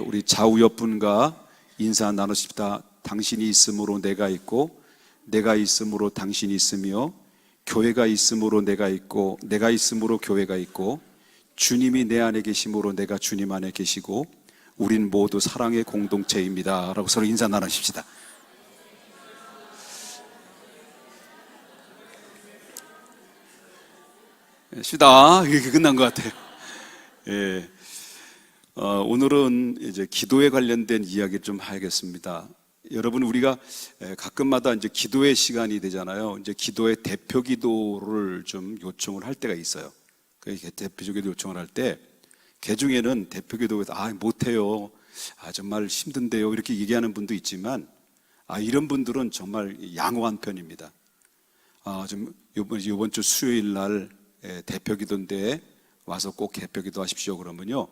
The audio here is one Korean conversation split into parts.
우리 좌우 옆분과 인사 나누십시다. 당신이 있으므로 내가 있고, 내가 있으므로 당신이 있으며, 교회가 있으므로 내가 있고, 내가 있으므로 교회가 있고, 주님이 내 안에 계심으로 내가 주님 안에 계시고, 우린 모두 사랑의 공동체입니다 라고 서로 인사 나누십시다. 쉬다. 이게 끝난 것 같아요. 예. 오늘은 이제 기도에 관련된 이야기를 좀 하겠습니다. 여러분, 우리가 가끔마다 이제 기도의 시간이 되잖아요. 이제 기도의 대표 기도를 좀 요청을 할 때가 있어요. 그 대표 기도 요청을 할 때, 개 중에는 대표 기도에서 못해요. 정말 힘든데요. 이렇게 얘기하는 분도 있지만, 이런 분들은 정말 양호한 편입니다. 좀 이번 주 수요일 날 대표 기도인데 와서 꼭 대표 기도 하십시오. 그러면요,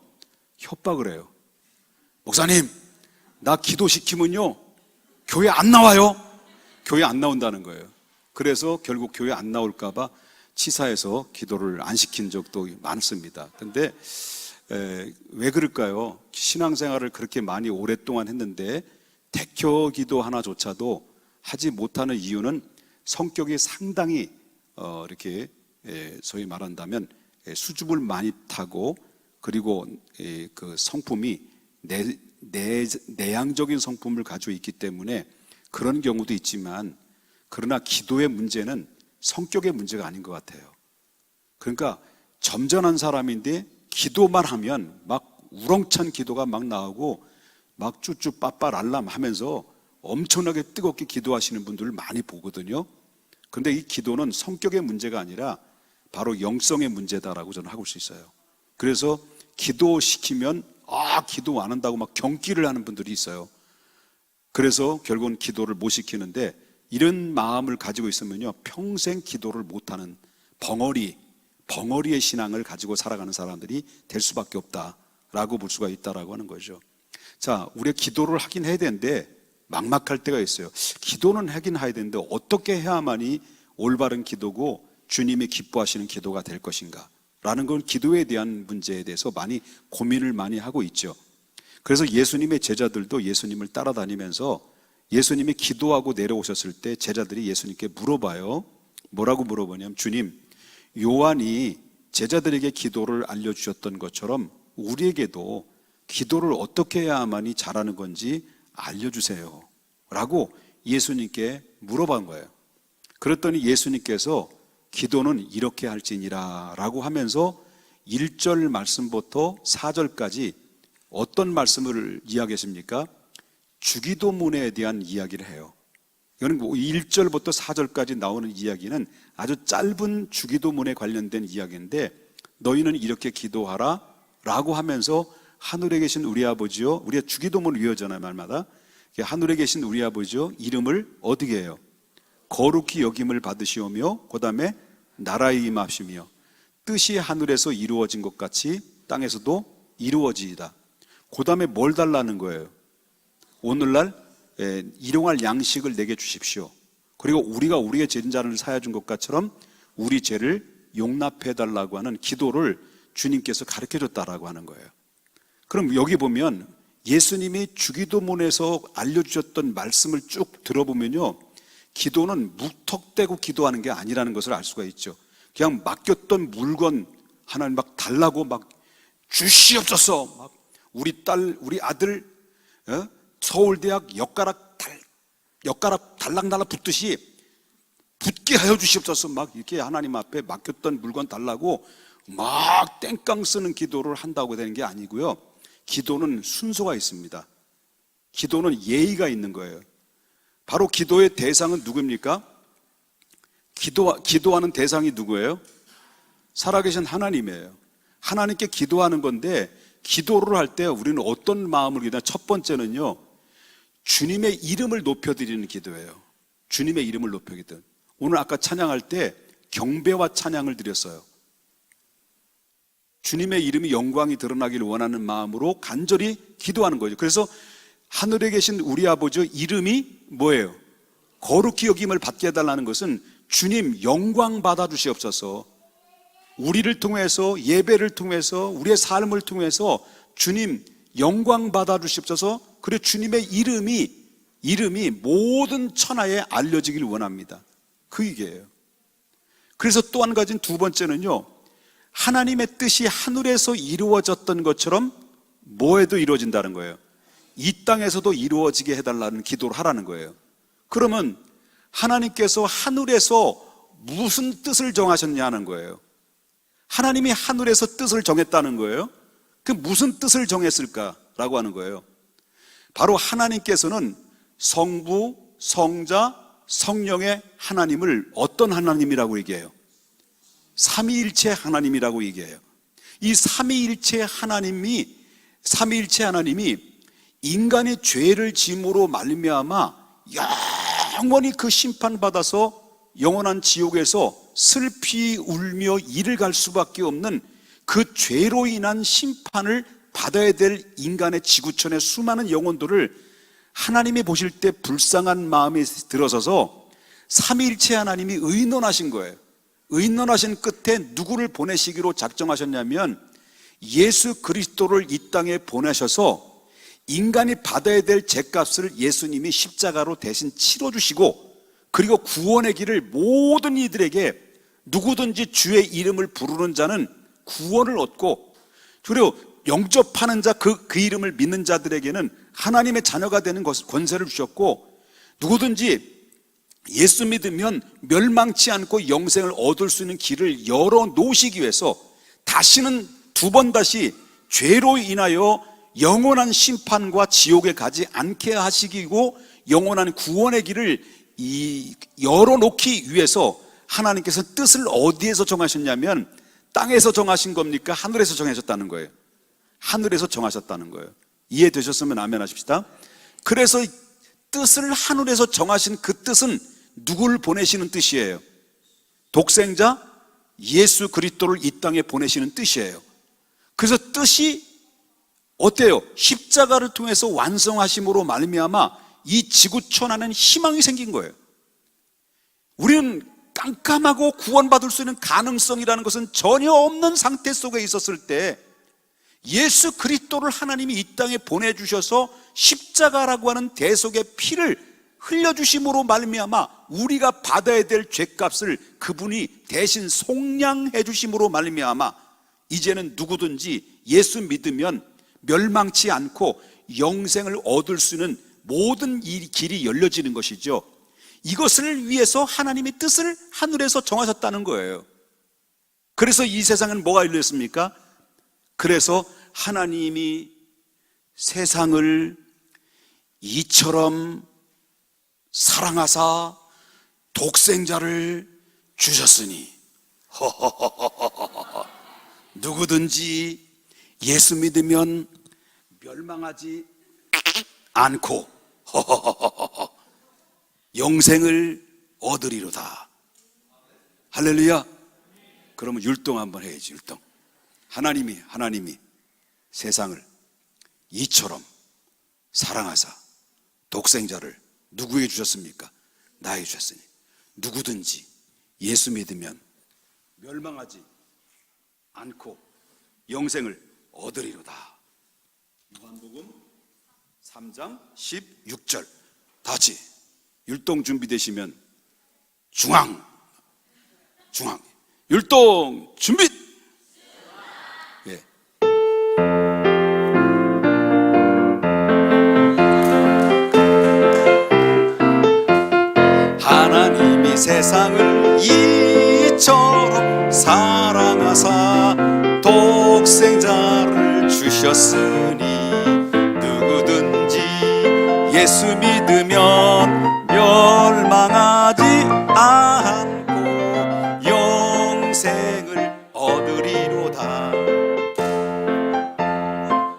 협박을 해요. 목사님, 나 기도시키면요 교회 안 나와요. 교회 안 나온다는 거예요. 그래서 결국 교회 안 나올까 봐 치사해서 기도를 안 시킨 적도 많습니다. 근데 왜 그럴까요? 신앙생활을 그렇게 많이 오랫동안 했는데 대표 기도 하나조차도 하지 못하는 이유는 성격이 상당히 이렇게 소위 말한다면 수줍을 많이 타고, 그리고 그 성품이 내향적인 성품을 가지고 있기 때문에 그런 경우도 있지만, 그러나 기도의 문제는 성격의 문제가 아닌 것 같아요. 그러니까 점잖은 사람인데 기도만 하면 막 우렁찬 기도가 막 나오고 막 쭈쭈 빠빠랄람 하면서 엄청나게 뜨겁게 기도하시는 분들을 많이 보거든요. 그런데 이 기도는 성격의 문제가 아니라 바로 영성의 문제다라고 저는 하고 있어요. 그래서 기도시키면 기도 안 한다고 막 경기를 하는 분들이 있어요. 그래서 결국은 기도를 못 시키는데, 이런 마음을 가지고 있으면요 평생 기도를 못하는 벙어리의 신앙을 가지고 살아가는 사람들이 될 수밖에 없다라고 볼 수가 있다라고 하는 거죠. 자, 우리가 기도를 하긴 해야 되는데 막막할 때가 있어요. 기도는 하긴 해야 되는데 어떻게 해야만이 올바른 기도고 주님이 기뻐하시는 기도가 될 것인가 라는 건 기도에 대한 문제에 대해서 많이 고민을 많이 하고 있죠. 그래서 예수님의 제자들도 예수님을 따라다니면서 예수님이 기도하고 내려오셨을 때 제자들이 예수님께 물어봐요. 뭐라고 물어보냐면, 주님, 요한이 제자들에게 기도를 알려주셨던 것처럼 우리에게도 기도를 어떻게 해야만이 잘하는 건지 알려주세요 라고 예수님께 물어본 거예요. 그랬더니 예수님께서 기도는 이렇게 할지니라 라고 하면서 1절 말씀부터 4절까지 어떤 말씀을 이야기했습니까? 주기도문에 대한 이야기를 해요. 이거는 1절부터 4절까지 나오는 이야기는 아주 짧은 주기도문에 관련된 이야기인데, 너희는 이렇게 기도하라 라고 하면서 하늘에 계신 우리 아버지요, 우리가 주기도문을 외우잖아요 말마다. 하늘에 계신 우리 아버지요, 이름을 어떻게 해요? 거룩히 여김을 받으시오며, 그 다음에 나라에 임하시며 뜻이 하늘에서 이루어진 것 같이 땅에서도 이루어지이다. 그 다음에 뭘 달라는 거예요? 오늘날 일용할 양식을 내게 주십시오. 그리고 우리가 우리의 죄인자를 사하여 준 것처럼 우리 죄를 용납해 달라고 하는 기도를 주님께서 가르쳐 줬다라고 하는 거예요. 그럼 여기 보면 예수님이 주기도문에서 알려주셨던 말씀을 쭉 들어보면요, 기도는 무턱대고 기도하는 게 아니라는 것을 알 수가 있죠. 그냥 맡겼던 물건 하나님 막 달라고 막 주시옵소서, 막 우리 딸, 우리 아들 서울대학 엿가락 달랑달랑 붙듯이 붙게 하여 주시옵소서, 막 이렇게 하나님 앞에 맡겼던 물건 달라고 막 땡깡 쓰는 기도를 한다고 되는 게 아니고요. 기도는 순서가 있습니다. 기도는 예의가 있는 거예요. 바로 기도의 대상은 누구입니까? 기도하는 대상이 누구예요? 살아계신 하나님이에요. 하나님께 기도하는 건데, 기도를 할 때 우리는 어떤 마음을 기도하냐? 첫 번째는요, 주님의 이름을 높여드리는 기도예요. 주님의 이름을 높여드리는. 오늘 아까 찬양할 때 경배와 찬양을 드렸어요. 주님의 이름이 영광이 드러나기를 원하는 마음으로 간절히 기도하는 거죠. 그래서 하늘에 계신 우리 아버지 이름이 뭐예요? 거룩히 여김을 받게 해달라는 것은 주님 영광 받아주시옵소서, 우리를 통해서, 예배를 통해서, 우리의 삶을 통해서 주님 영광 받아 주시옵소서. 그리고 주님의 이름이 모든 천하에 알려지길 원합니다. 그 얘기예요. 그래서 또 한 가지는 두 번째는요, 하나님의 뜻이 하늘에서 이루어졌던 것처럼 뭐에도 이루어진다는 거예요. 이 땅에서도 이루어지게 해달라는 기도를 하라는 거예요. 그러면 하나님께서 하늘에서 무슨 뜻을 정하셨냐는 거예요. 하나님이 하늘에서 뜻을 정했다는 거예요. 그 무슨 뜻을 정했을까라고 하는 거예요. 바로 하나님께서는 성부, 성자, 성령의 하나님을 어떤 하나님이라고 얘기해요? 삼위일체 하나님이라고 얘기해요. 이 삼위일체 하나님이 인간의 죄를 짐으로 말미암아 영원히 그 심판받아서 영원한 지옥에서 슬피 울며 이를 갈 수밖에 없는 그 죄로 인한 심판을 받아야 될 인간의 지구촌의 수많은 영혼들을 하나님이 보실 때 불쌍한 마음이 들어서서 삼위일체 하나님이 의논하신 거예요. 의논하신 끝에 누구를 보내시기로 작정하셨냐면 예수 그리스도를 이 땅에 보내셔서 인간이 받아야 될 죄값을 예수님이 십자가로 대신 치러주시고, 그리고 구원의 길을 모든 이들에게 누구든지 주의 이름을 부르는 자는 구원을 얻고, 그리고 영접하는 자, 그 이름을 믿는 자들에게는 하나님의 자녀가 되는 권세를 주셨고, 누구든지 예수 믿으면 멸망치 않고 영생을 얻을 수 있는 길을 열어 놓으시기 위해서 다시는 두 번 다시 죄로 인하여 영원한 심판과 지옥에 가지 않게 하시기고, 영원한 구원의 길을 열어놓기 위해서 하나님께서 뜻을 어디에서 정하셨냐면 땅에서 정하신 겁니까? 하늘에서 정하셨다는 거예요. 하늘에서 정하셨다는 거예요. 이해되셨으면 아멘 하십시다. 그래서 뜻을 하늘에서 정하신 그 뜻은 누구를 보내시는 뜻이에요? 독생자 예수 그리스도를 이 땅에 보내시는 뜻이에요. 그래서 뜻이 어때요? 십자가를 통해서 완성하심으로 말미암아 이 지구촌 안에는 희망이 생긴 거예요. 우리는 깜깜하고 구원받을 수 있는 가능성이라는 것은 전혀 없는 상태 속에 있었을 때 예수 그리스도를 하나님이 이 땅에 보내주셔서 십자가라고 하는 대속의 피를 흘려주심으로 말미암아 우리가 받아야 될 죄값을 그분이 대신 속량해 주심으로 말미암아 이제는 누구든지 예수 믿으면 멸망치 않고 영생을 얻을 수 있는 모든 이 길이 열려지는 것이죠. 이것을 위해서 하나님의 뜻을 하늘에서 정하셨다는 거예요. 그래서 이 세상은 뭐가 열렸습니까? 그래서 하나님이 세상을 이처럼 사랑하사 독생자를 주셨으니 누구든지 예수 믿으면 멸망하지 않고 영생을 얻으리로다. 할렐루야. 그러면 율동 한번 해야지. 율동. 하나님이 세상을 이처럼 사랑하사 독생자를 누구에게 주셨습니까? 나에게 주셨으니 누구든지 예수 믿으면 멸망하지 않고 영생을 얻으리로다. 요한복음 3장 16절. 다 같이 율동 준비되시면 중앙 율동 준비. 예. 하나님이 세상을 이처럼 사랑하사 독생자를 주셨으니 누구든지 예수 믿으면 멸망하지 않고 영생을 얻으리로다.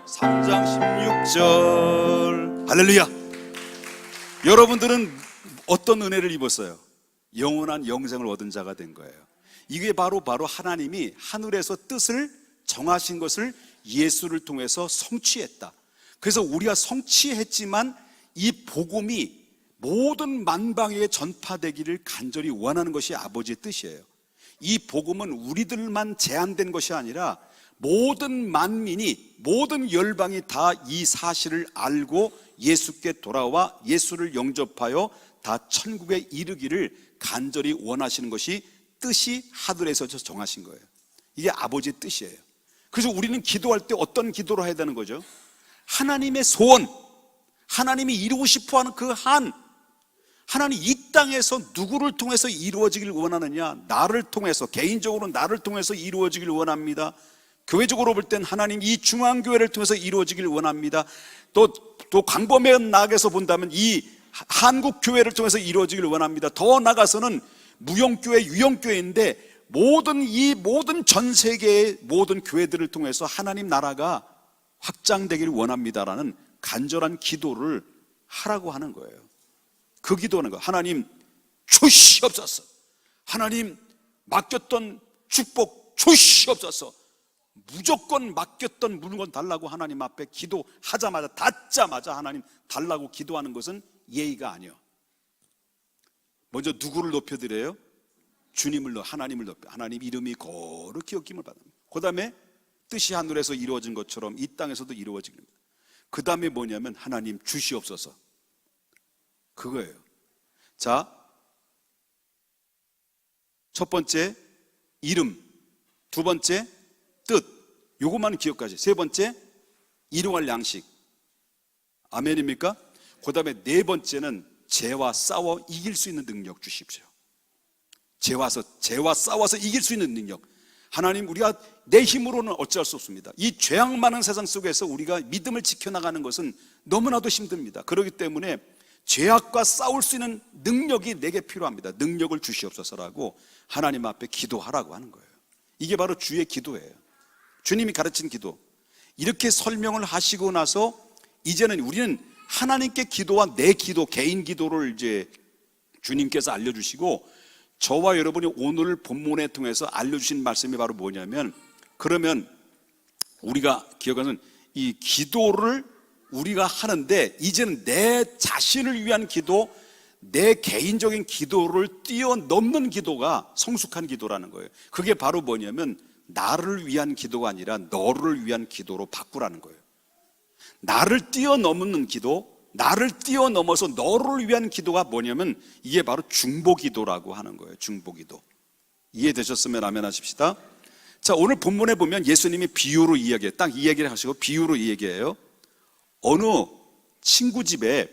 3장 16절. 할렐루야. 여러분들은 어떤 은혜를 입었어요? 영원한 영생을 얻은 자가 된 거예요. 이게 바로 하나님이 하늘에서 뜻을 정하신 것을 예수를 통해서 성취했다. 그래서 우리가 성취했지만 이 복음이 모든 만방에 전파되기를 간절히 원하는 것이 아버지의 뜻이에요. 이 복음은 우리들만 제한된 것이 아니라 모든 만민이, 모든 열방이 다 이 사실을 알고 예수께 돌아와 예수를 영접하여 다 천국에 이르기를 간절히 원하시는 것이 뜻이 하늘에서 정하신 거예요. 이게 아버지의 뜻이에요. 그래서 우리는 기도할 때 어떤 기도를 해야 되는 거죠? 하나님의 소원, 하나님이 이루고 싶어하는 그 하나님 이 땅에서 누구를 통해서 이루어지길 원하느냐? 나를 통해서, 개인적으로 나를 통해서 이루어지길 원합니다. 교회적으로 볼 땐 하나님 이 중앙교회를 통해서 이루어지길 원합니다. 또 광범위한 나아가서 본다면 이 한국교회를 통해서 이루어지길 원합니다. 더 나아가서는 무용교회, 유형교회인데 모든 전 세계의 모든 교회들을 통해서 하나님 나라가 확장되기를 원합니다라는 간절한 기도를 하라고 하는 거예요. 그 기도하는 거예요. 하나님 주시옵소서. 하나님 맡겼던 축복 주시옵소서. 무조건 맡겼던 물건 달라고 하나님 앞에 기도하자마자 닫자마자 하나님 달라고 기도하는 것은 예의가 아니에요. 먼저 누구를 높여드려요? 하나님을 높여. 하나님 이름이 거룩히 여김을 받습니다. 그 다음에 뜻이 하늘에서 이루어진 것처럼 이 땅에서도 이루어집니다. 그 다음에 뭐냐면 하나님 주시옵소서. 그거예요. 자, 첫 번째 이름, 두 번째 뜻, 요것만 기억하세요. 세 번째 일용할 양식. 아멘입니까? 그 다음에 네 번째는 죄와 싸워 이길 수 있는 능력 주십시오. 죄와 싸워서 이길 수 있는 능력. 하나님, 우리가 내 힘으로는 어찌할 수 없습니다. 이 죄악 많은 세상 속에서 우리가 믿음을 지켜나가는 것은 너무나도 힘듭니다. 그렇기 때문에 죄악과 싸울 수 있는 능력이 내게 필요합니다. 능력을 주시옵소서라고 하나님 앞에 기도하라고 하는 거예요. 이게 바로 주의 기도예요. 주님이 가르친 기도. 이렇게 설명을 하시고 나서 이제는 우리는 하나님께 기도와 내 기도, 개인 기도를 이제 주님께서 알려주시고, 저와 여러분이 오늘 본문에 통해서 알려주신 말씀이 바로 뭐냐면, 그러면 우리가 기억하는 이 기도를 우리가 하는데 이제는 내 자신을 위한 기도, 내 개인적인 기도를 뛰어넘는 기도가 성숙한 기도라는 거예요. 그게 바로 뭐냐면 나를 위한 기도가 아니라 너를 위한 기도로 바꾸라는 거예요. 나를 뛰어넘는 기도, 나를 뛰어넘어서 너를 위한 기도가 뭐냐면 이게 바로 중보기도라고 하는 거예요. 중보기도. 이해되셨으면 아멘 하십시다. 자, 오늘 본문에 보면 예수님이 비유로 이야기해요. 딱 이 얘기를 하시고 비유로 이야기해요. 어느 친구 집에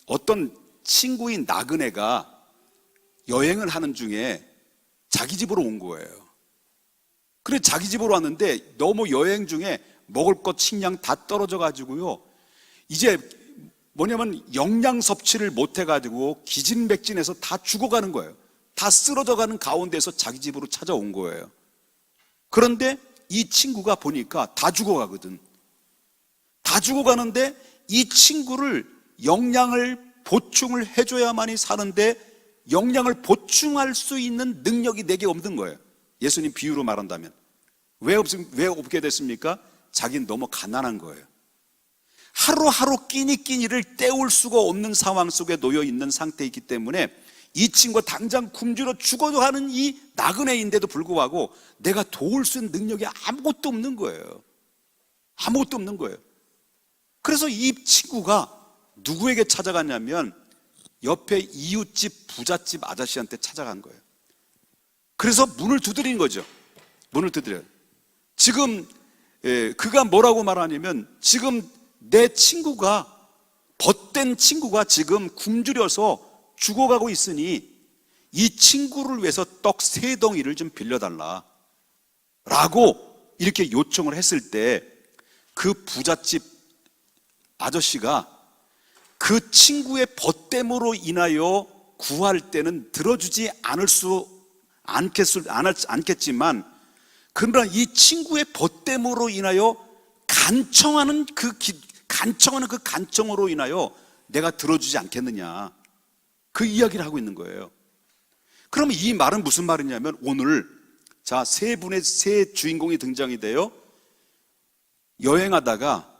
어떤 친구인 나그네가 여행을 하는 중에 자기 집으로 온 거예요. 그래 자기 집으로 왔는데 너무 여행 중에 먹을 것 식량 다 떨어져 가지고요, 이제 뭐냐면 영양 섭취를 못 해가지고 기진맥진해서 다 죽어가는 거예요. 다 쓰러져가는 가운데서 자기 집으로 찾아온 거예요. 그런데 이 친구가 보니까 다 죽어가거든. 다 죽어가는데 이 친구를 영양을 보충을 해줘야만이 사는데 영양을 보충할 수 있는 능력이 내게 없는 거예요. 예수님 비유로 말한다면. 왜 없게 됐습니까? 자기는 너무 가난한 거예요. 하루하루 끼니를 때울 수가 없는 상황 속에 놓여 있는 상태이기 때문에 이 친구가 당장 굶주려 죽어도 하는 이 나그네인데도 불구하고 내가 도울 수 있는 능력이 아무것도 없는 거예요. 아무것도 없는 거예요. 그래서 이 친구가 누구에게 찾아갔냐면 옆에 이웃집 부잣집 아저씨한테 찾아간 거예요. 그래서 문을 두드린 거죠. 문을 두드려요. 지금 그가 뭐라고 말하냐면, 지금 내 친구가, 벗된 친구가 지금 굶주려서 죽어가고 있으니 이 친구를 위해서 떡 3덩이를 좀 빌려달라 라고 이렇게 요청을 했을 때, 그 부잣집 아저씨가 그 친구의 벗됨으로 인하여 구할 때는 들어주지 않겠지만, 그러나 이 친구의 벗됨으로 인하여 간청하는 그 간청으로 인하여 내가 들어주지 않겠느냐, 그 이야기를 하고 있는 거예요. 그러면 이 말은 무슨 말이냐면, 오늘 자, 세 주인공이 등장이 돼요. 여행하다가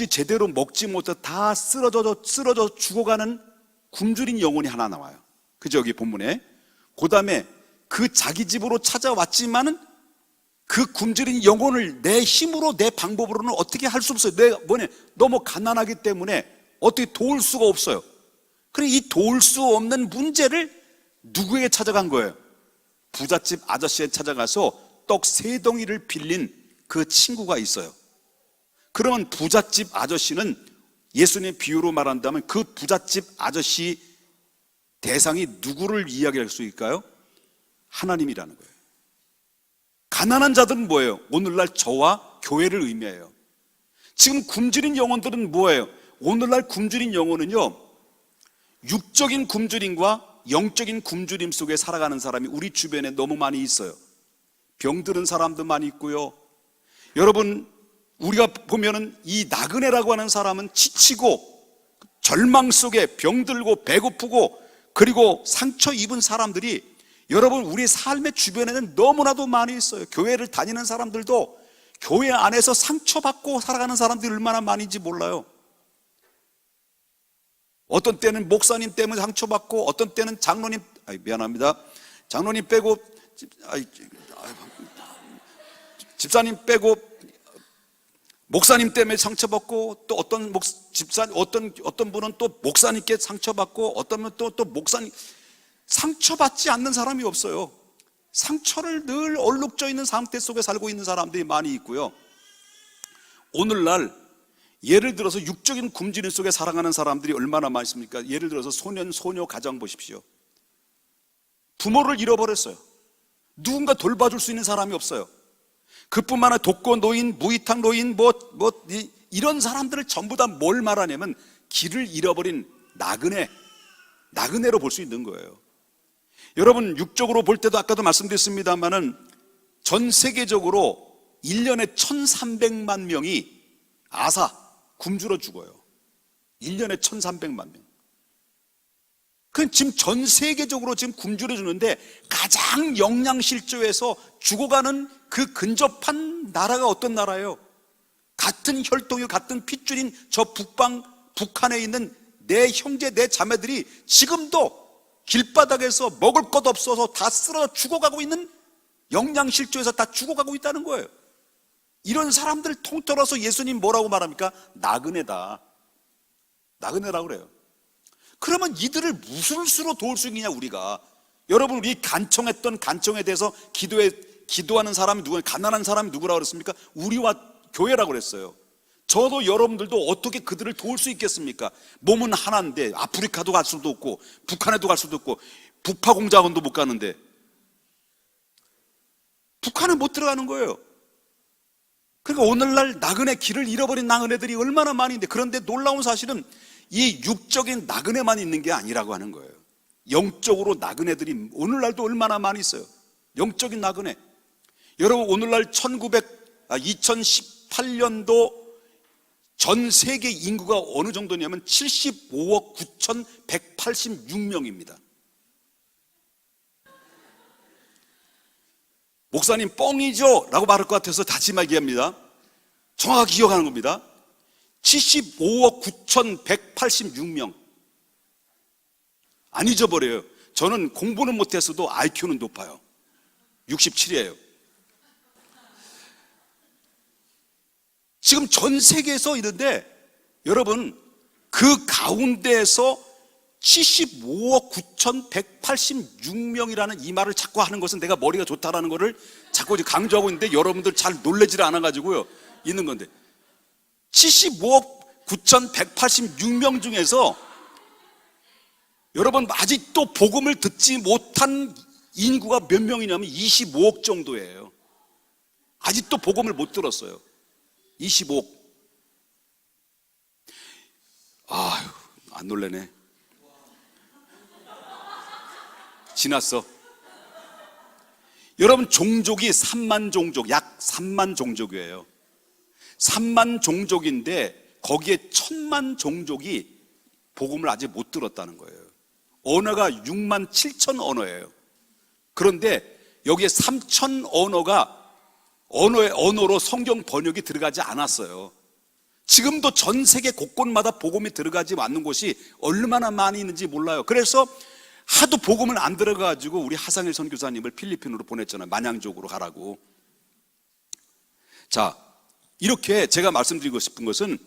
제대로 먹지 못해서 다 쓰러져 죽어가는 굶주린 영혼이 하나 나와요. 그죠? 여기 본문에. 그 다음에 그 자기 집으로 찾아왔지만은 그 굶주린 영혼을 내 힘으로 내 방법으로는 어떻게 할 수 없어요. 내가 너무 가난하기 때문에 어떻게 도울 수가 없어요. 그래 이 도울 수 없는 문제를 누구에게 찾아간 거예요? 부잣집 아저씨에 찾아가서 떡 3덩이를 빌린 그 친구가 있어요. 그러면 부잣집 아저씨는 예수님의 비유로 말한다면 그 부잣집 아저씨 대상이 누구를 이야기할 수 있을까요? 하나님이라는 거예요. 가난한 자들은 뭐예요? 오늘날 저와 교회를 의미해요. 지금 굶주린 영혼들은 뭐예요? 오늘날 굶주린 영혼은요, 육적인 굶주림과 영적인 굶주림 속에 살아가는 사람이 우리 주변에 너무 많이 있어요. 병들은 사람도 많이 있고요. 여러분, 우리가 보면은 이 나그네라고 하는 사람은 지치고 절망 속에 병들고 배고프고 그리고 상처 입은 사람들이 여러분 우리 삶의 주변에는 너무나도 많이 있어요. 교회를 다니는 사람들도 교회 안에서 상처받고 살아가는 사람들이 얼마나 많은지 몰라요. 어떤 때는 목사님 때문에 상처받고 어떤 때는 장로님, 미안합니다, 장로님 빼고 집사님 빼고 목사님 때문에 상처받고, 또 어떤 어떤 분은 또 목사님께 상처받고, 어떤 분은 또 목사님, 상처받지 않는 사람이 없어요. 상처를 늘 얼룩져 있는 상태 속에 살고 있는 사람들이 많이 있고요. 오늘날 예를 들어서 육적인 굶주림 속에 살아가는 사람들이 얼마나 많이 있습니까? 예를 들어서 소년, 소녀 가정 보십시오. 부모를 잃어버렸어요. 누군가 돌봐줄 수 있는 사람이 없어요. 그뿐만 아니라 독거 노인, 무이탁 노인, 이런 사람들을 전부 다 뭘 말하냐면 길을 잃어버린 나그네로 볼 수 있는 거예요. 여러분, 육적으로 볼 때도 아까도 말씀드렸습니다만은 전 세계적으로 1년에 1,300만 명이 굶주려 죽어요. 1년에 1,300만 명. 그 지금 전 세계적으로 지금 굶주려 죽는데 가장 영양실조에서 죽어가는 그 근접한 나라가 어떤 나라예요? 같은 혈통이 같은 핏줄인 저 북한에 있는 내 형제 내 자매들이 지금도 길바닥에서 먹을 것 없어서 다 쓰러져 죽어가고 있는, 영양실조에서 다 죽어가고 있다는 거예요. 이런 사람들 통틀어서 예수님 뭐라고 말합니까? 나그네라고 그래요. 그러면 이들을 무슨 수로 도울 수 있느냐 우리가. 여러분, 우리 간청했던 간청에 대해서 기도하는 사람이 누구예요? 가난한 사람이 누구라고 그랬습니까? 우리와 교회라고 그랬어요. 저도 여러분들도 어떻게 그들을 도울 수 있겠습니까? 몸은 하나인데 아프리카도 갈 수도 없고 북한에도 갈 수도 없고 북파공작원도 못 가는데 북한에 못 들어가는 거예요. 그러니까 오늘날 나그네, 길을 잃어버린 나그네들이 얼마나 많이 있는데, 그런데 놀라운 사실은 이 육적인 나그네만 있는 게 아니라고 하는 거예요. 영적으로 나그네들이 오늘날도 얼마나 많이 있어요. 영적인 나그네. 여러분, 오늘날 2018년도 전 세계 인구가 어느 정도냐면 75억 9,186명입니다. 목사님 뻥이죠? 라고 말할 것 같아서 다시 얘기합니다. 정확하게 기억하는 겁니다. 75억 9,186명. 안 잊어버려요. 저는 공부는 못했어도 IQ는 높아요. 67이에요. 지금 전 세계에서 이런데, 여러분, 그 가운데에서 75억 9,186명이라는 이 말을 자꾸 하는 것은 내가 머리가 좋다라는 것을 자꾸 강조하고 있는데 여러분들 잘 놀라지를 않아가지고요 있는 건데, 75억 9,186명 중에서 여러분 아직도 복음을 듣지 못한 인구가 몇 명이냐면 25억 정도예요. 아직도 복음을 못 들었어요. 25억. 아유, 안 놀래네. 지났어. 여러분, 종족이 3만 종족, 약 3만 종족이에요. 3만 종족인데 거기에 1,000만 종족이 복음을 아직 못 들었다는 거예요. 언어가 6만 7천 언어예요. 그런데 여기에 3천 언어로 성경 번역이 들어가지 않았어요. 지금도 전 세계 곳곳마다 복음이 들어가지 않는 곳이 얼마나 많이 있는지 몰라요. 그래서 하도 복음을 안 들어가지고 우리 하상일 선교사님을 필리핀으로 보냈잖아요. 만양족으로 가라고. 자, 이렇게 제가 말씀드리고 싶은 것은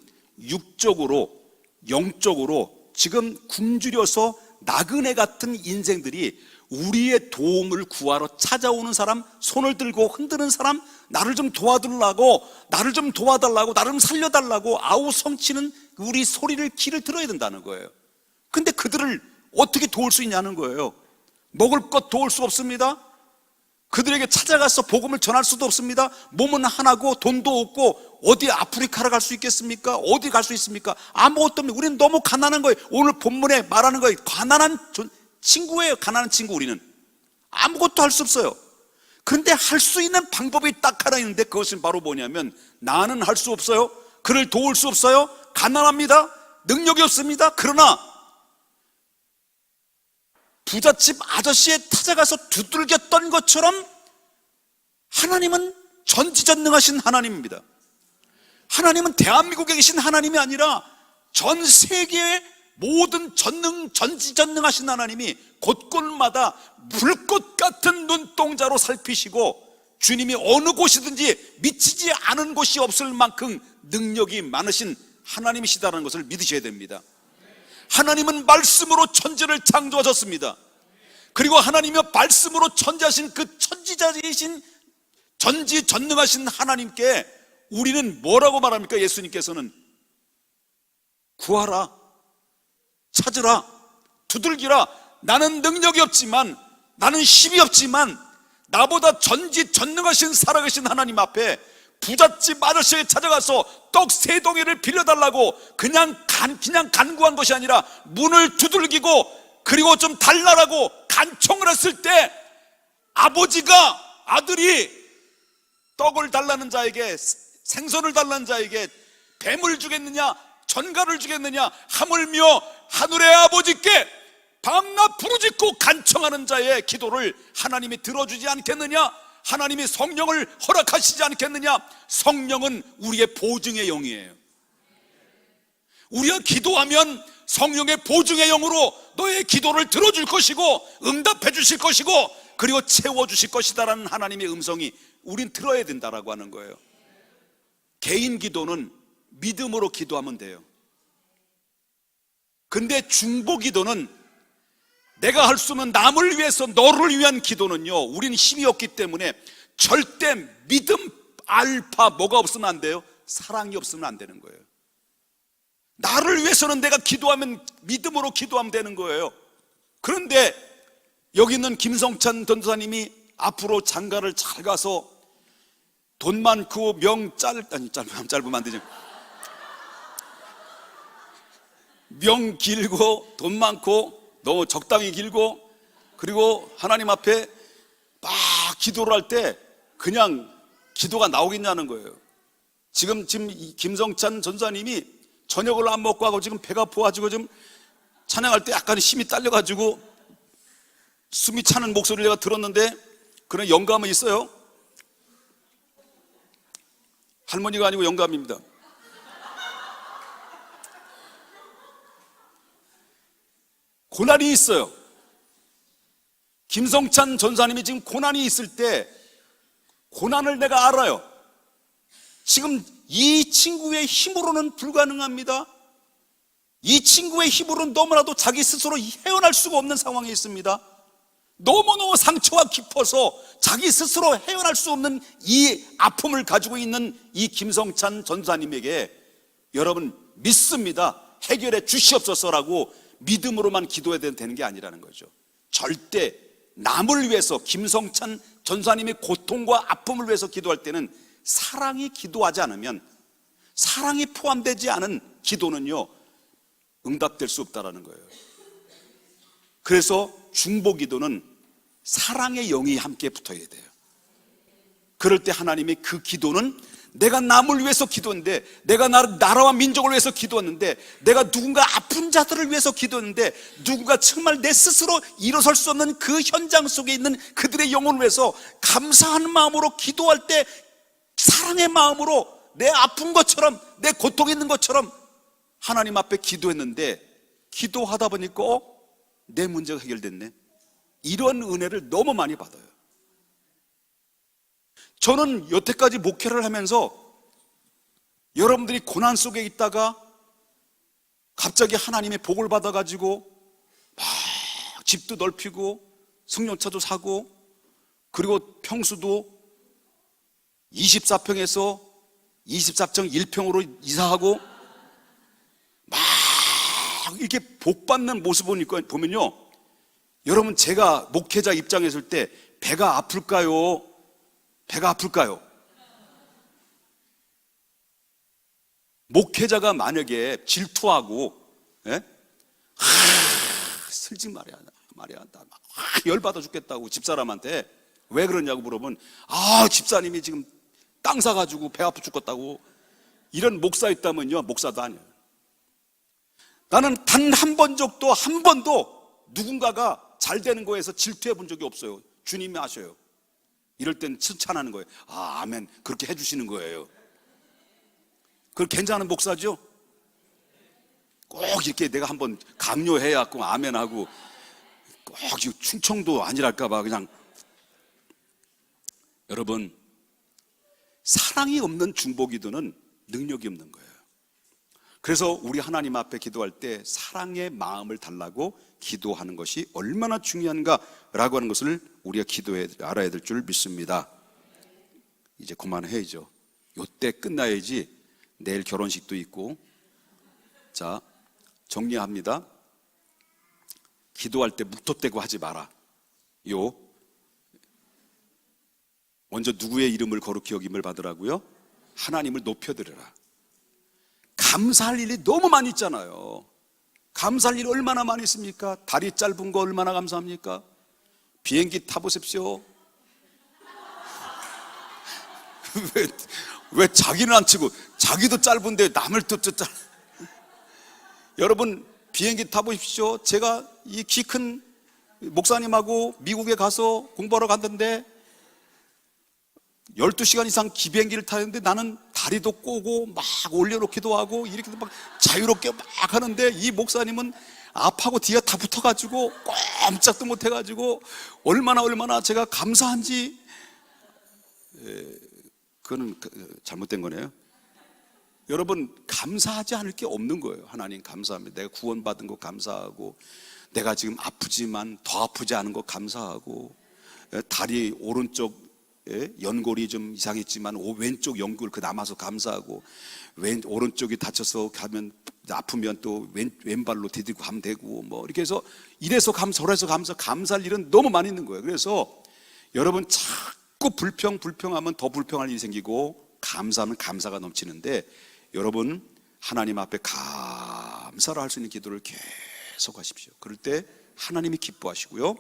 육적으로, 영적으로 지금 굶주려서 나그네 같은 인생들이 우리의 도움을 구하러 찾아오는 사람, 손을 들고 흔드는 사람, 나를 좀 도와달라고, 나를 좀 도와달라고, 나를 좀 살려달라고 아우성치는 우리 소리를, 귀를 들어야 된다는 거예요. 근데 그들을 어떻게 도울 수 있냐는 거예요. 먹을 것 도울 수 없습니다. 그들에게 찾아가서 복음을 전할 수도 없습니다. 몸은 하나고 돈도 없고 어디 아프리카를 갈 수 있겠습니까? 어디 갈 수 있습니까? 아무것도 없는, 우리는 너무 가난한 거예요. 오늘 본문에 말하는 거예요. 가난한 친구예요. 가난한 친구. 우리는 아무것도 할 수 없어요. 그런데 할 수 있는 방법이 딱 하나 있는데 그것은 바로 뭐냐면, 나는 할 수 없어요. 그를 도울 수 없어요. 가난합니다. 능력이 없습니다. 그러나 부잣집 아저씨에 찾아가서 두들겼던 것처럼 하나님은 전지전능하신 하나님입니다. 하나님은 대한민국에 계신 하나님이 아니라 전 세계의 모든 전지전능하신 하나님이 곳곳마다 불꽃 같은 눈동자로 살피시고, 주님이 어느 곳이든지 미치지 않은 곳이 없을 만큼 능력이 많으신 하나님이시다는 것을 믿으셔야 됩니다. 하나님은 말씀으로 천지를 창조하셨습니다. 그리고 하나님이 말씀으로 천지하신 그 천지자이신 전지전능하신 하나님께 우리는 뭐라고 말합니까? 예수님께서는 구하라, 찾으라, 두들기라. 나는 능력이 없지만, 나는 힘이 없지만 나보다 전지전능하신 살아계신 하나님 앞에 부잣집 아저씨에 찾아가서 떡 3덩이를 빌려달라고 그냥 간구한 것이 아니라 문을 두들기고, 그리고 좀 달라라고 간청을 했을 때 아버지가 아들이 떡을 달라는 자에게, 생선을 달라는 자에게 뱀을 주겠느냐 전갈을 주겠느냐, 하물며 하늘의 아버지께 밤낮 부르짖고 간청하는 자의 기도를 하나님이 들어주지 않겠느냐? 하나님이 성령을 허락하시지 않겠느냐? 성령은 우리의 보증의 영이에요. 우리가 기도하면 성령의 보증의 영으로 너의 기도를 들어줄 것이고 응답해 주실 것이고 그리고 채워주실 것이다라는 하나님의 음성이 우린 들어야 된다라고 하는 거예요. 개인 기도는 믿음으로 기도하면 돼요. 근데 중보 기도는, 내가 할 수 없는 남을 위해서 너를 위한 기도는요, 우리는 힘이 없기 때문에 절대 믿음 알파 뭐가 없으면 안 돼요? 사랑이 없으면 안 되는 거예요. 나를 위해서는 내가 기도하면 믿음으로 기도하면 되는 거예요. 그런데 여기 있는 김성찬 전도사님이 앞으로 장가를 잘 가서 돈 많고 짧으면 안 되죠. 명 길고 돈 많고 너무 적당히 길고, 그리고 하나님 앞에 막 기도를 할 때 그냥 기도가 나오겠냐는 거예요. 지금 이 김성찬 전사님이 저녁을 안 먹고 하고 지금 배가 고파가지고 지금 찬양할 때 약간 힘이 딸려가지고 숨이 차는 목소리를 내가 들었는데 그런 영감은 있어요. 할머니가 아니고 영감입니다. 고난이 있어요. 김성찬 전사님이 지금 고난이 있을 때 고난을 내가 알아요. 지금 이 친구의 힘으로는 불가능합니다. 이 친구의 힘으로는 너무나도 자기 스스로 헤어날 수가 없는 상황에 있습니다. 너무너무 상처가 깊어서 자기 스스로 헤어날 수 없는 이 아픔을 가지고 있는 이 김성찬 전사님에게 여러분 믿습니다. 해결해 주시옵소서라고 믿음으로만 기도해야 되는 게 아니라는 거죠. 절대 남을 위해서, 김성찬 전사님의 고통과 아픔을 위해서 기도할 때는 사랑이 기도하지 않으면, 사랑이 포함되지 않은 기도는요 응답될 수 없다라는 거예요. 그래서 중보 기도는 사랑의 영이 함께 붙어야 돼요. 그럴 때 하나님이 그 기도는, 내가 남을 위해서 기도했는데, 내가 나라와 민족을 위해서 기도했는데, 내가 누군가 아픈 자들을 위해서 기도했는데, 누군가 정말 내 스스로 일어설 수 없는 그 현장 속에 있는 그들의 영혼을 위해서 감사하는 마음으로 기도할 때, 사랑의 마음으로 내 아픈 것처럼, 내 고통이 있는 것처럼 하나님 앞에 기도했는데, 기도하다 보니까 내 문제가 해결됐네. 이런 은혜를 너무 많이 받아요. 저는 여태까지 목회를 하면서 여러분들이 고난 속에 있다가 갑자기 하나님의 복을 받아가지고 막 집도 넓히고 승용차도 사고, 그리고 평수도 24평에서 24.1평으로 이사하고 막 이렇게 복 받는 모습을 보면요, 여러분, 제가 목회자 입장에 있을 때 배가 아플까요? 배가 아플까요? 목회자가 만약에 질투하고, 예? 슬지 말이야. 나 열받아 죽겠다고 집사람한테 왜 그러냐고 물어보면, 집사님이 지금 땅 사가지고 배 아파 죽겠다고. 이런 목사 있다면요, 목사도 아니에요. 나는 단 한 번도 누군가가 잘 되는 거에서 질투해 본 적이 없어요. 주님이 아셔요. 이럴 땐 칭찬하는 거예요. 아멘. 그렇게 해주시는 거예요. 그걸 괜찮은 목사죠? 꼭 이렇게 내가 한번 강요해야 꼭 아멘하고, 꼭 충청도 아니랄까봐 그냥. 여러분, 사랑이 없는 중보기도는 능력이 없는 거예요. 그래서 우리 하나님 앞에 기도할 때 사랑의 마음을 달라고 기도하는 것이 얼마나 중요한가라고 하는 것을 우리가 기도해 알아야 될 줄 믿습니다. 이제 그만해야죠. 요때 끝나야지 내일 결혼식도 있고. 자, 정리합니다. 기도할 때 묵텄대고 하지 마라. 먼저 누구의 이름을 거룩히 여김을 받으라고요? 하나님을 높여드려라. 감사할 일이 너무 많이 있잖아요. 감사할 일이 얼마나 많이 있습니까? 다리 짧은 거 얼마나 감사합니까? 비행기 타보십시오. 왜 자기는 안 치고, 자기도 짧은데 남을 또 여러분, 비행기 타보십시오. 제가 이 키 큰 목사님하고 미국에 가서 공부하러 갔는데 12시간 이상 비행기를 타는데 나는 다리도 꼬고 막 올려놓기도 하고 이렇게 막 자유롭게 막 하는데, 이 목사님은 앞하고 뒤가 다 붙어가지고 꼼짝도 못해가지고 얼마나 제가 감사한지. 그거는 잘못된 거네요. 여러분, 감사하지 않을 게 없는 거예요. 하나님 감사합니다. 내가 구원받은 거 감사하고, 내가 지금 아프지만 더 아프지 않은 거 감사하고, 다리 오른쪽 연골이 좀 이상했지만 왼쪽 연골 남아서 감사하고, 오른쪽이 다쳐서 가면 아프면 또 왼발로 디디고 가면 되고, 뭐 이렇게 해서 이래서 감사 저래서 감사할 일은 너무 많이 있는 거예요. 그래서 여러분, 자꾸 불평하면 더 불평할 일이 생기고, 감사하면 감사가 넘치는데, 여러분 하나님 앞에 감사를 할 수 있는 기도를 계속 하십시오. 그럴 때 하나님이 기뻐하시고요,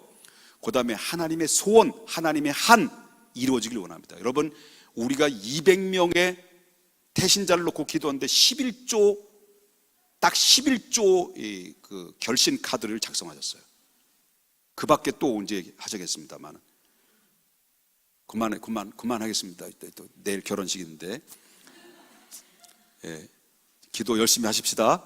그 다음에 하나님의 소원, 하나님의 한 이루어지길 원합니다. 여러분, 우리가 200명의 태신자를 놓고 기도하는데 11조, 딱 11조 그 결신 카드를 작성하셨어요. 그 밖에 또 언제 하시겠습니다만, 그만하겠습니다. 또 내일 결혼식인데. 기도 열심히 하십시다.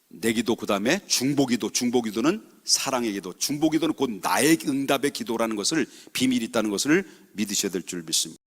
내 기도, 그 다음에 중보기도는 사랑의 기도, 중보기도는 곧 나의 응답의 기도라는 것을, 비밀이 있다는 것을 믿으셔야 될 줄 믿습니다.